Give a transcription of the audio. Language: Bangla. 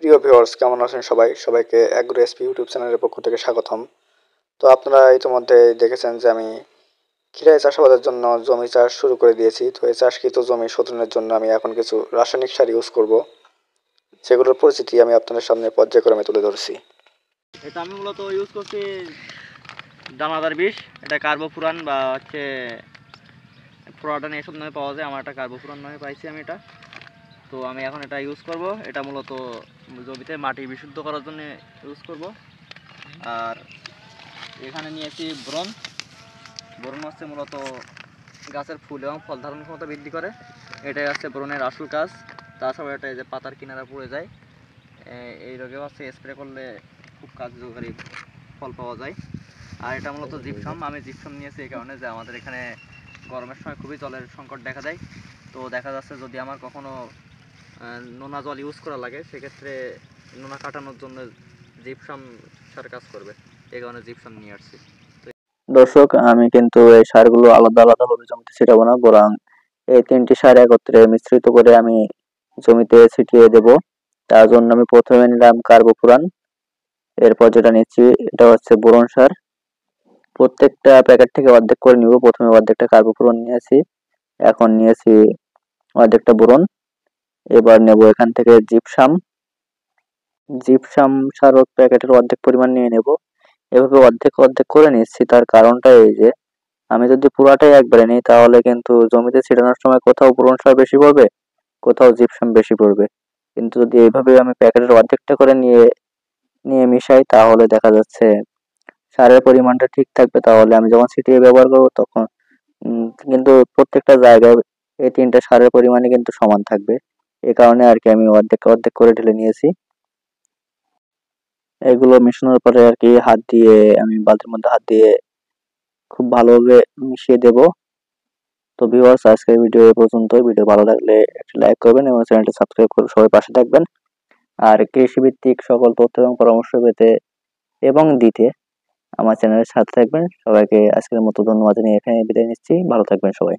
প্রিয় ভিউয়ার্স, কেমন আছেন সবাই? সবাইকে অ্যাগ্রো এসপি ইউটিউব চ্যানেলের পক্ষ থেকে স্বাগতম। তো আপনারা ইতিমধ্যে দেখেছেন যে আমি খিরাই চাষাবাদের জন্য জমি চাষ শুরু করে দিয়েছি। তো এই চাষকৃত জমি শোধনের জন্য আমি এখন কিছু রাসায়নিক সার ইউজ করব, যেগুলোর পরিচিতি আমি আপনাদের সামনে পর্যায়ক্রমে তুলে ধরছি। এটা আমি মূলত ইউজ করছি দানাদার বিষ। এটা কার্বোফুরান বা হচ্ছে ফ্রোডান এসব নামে পাওয়া যায়। আমার একটা কার্বোফুরান নামে পাইছি আমি এটা। তো আমি এখন এটা ইউজ করব। এটা মূলত জমিতে মাটি বিশুদ্ধ করার জন্য ইউজ করব। আর এখানে নিয়েছি বোরন। বোরন হচ্ছে মূলত গাছের ফুল এবং ফল ধারণ ক্ষমতা বৃদ্ধি করে। এটাই হচ্ছে বোরনের আসল কাজ। তাছাড়া এটা যে পাতার কিনারা পড়ে যায়, এই রোগে হচ্ছে স্প্রে করলে খুব কার্যকরী ফল পাওয়া যায়। আর এটা মূলত জিপসাম। আমি জিপসাম নিয়েছি এই কারণে যে আমাদের এখানে গরমের সময় খুবই জলের সংকট দেখা দেয়। তো দেখা যাচ্ছে যদি আমার কখনো নোনা জল ইউজ করা লাগে, সেক্ষেত্রে নোনা কাটানোর জন্য জিপসাম সার কাজ করবে। এই কারণে জিপসাম নিয়ে আসছি। দর্শক, আমি কিন্তু এই সারগুলো আলাদা আলাদা ভাবে জমিতে ছিটাবো না, বরং এই তিনটি সার একত্রে মিশ্রিত করে আমি জমিতে ছিটিয়ে দেব। তার জন্য আমি প্রথমে নিলাম কার্বোফুরান, এরপর যেটা নিচ্ছি এটা হচ্ছে বোরন সার। প্রত্যেকটা প্যাকেট থেকে অর্ধেক করে নিব। প্রথমে অর্ধেকটা কার্বোফুরান নিয়েছি, এখন নিয়েছি অর্ধেকটা বোরন। এবার নেব এখান থেকে জিপসাম। জিপসাম সার প্যাকেটের অর্ধেক পরিমাণ নিয়ে নেব। এভাবে অর্ধেক অর্ধেক করে নিচ্ছি, তার কারণটা এই যে আমি যদি পুরাটাই একবারে নিই তাহলে কিন্তু জমিতে ছিটানোর সময় কোথাও বোরন সার বেশি পড়বে, কোথাও জিপসাম বেশি পড়বে। কিন্তু যদি এইভাবে আমি প্যাকেটের অর্ধেকটা করে নিয়ে নিয়ে মিশাই তাহলে দেখা যাচ্ছে সারের পরিমাণটা ঠিক থাকবে। তাহলে আমি যখন ছিটিয়ে ব্যবহার করবো তখন কিন্তু প্রত্যেকটা জায়গায় এই তিনটা সারের পরিমাণই কিন্তু সমান থাকবে। এই কারণে আর কি আমি অর্ধেক অর্ধেক করে ঢেলে নিয়েছি। এগুলো মেশানোর পরে আর কি হাত দিয়ে আমি বালতির মধ্যে হাত দিয়ে খুব ভালোভাবে মিশিয়ে দেব। তো ভিউয়ার্স, আজকের ভিডিও এই পর্যন্তই। ভিডিও ভালো লাগলে একটি লাইক করবেন এবং চ্যানেলটি সাবস্ক্রাইব করে সবাই পাশে থাকবেন। আর কৃষিভিত্তিক সকল তথ্য এবং পরামর্শ পেতে এবং দিতে আমার চ্যানেলের সাথে থাকবেন। সবাইকে আজকের মতো ধন্যবাদ জানিয়ে এখানে বিদায় নিচ্ছি। ভালো থাকবেন সবাই।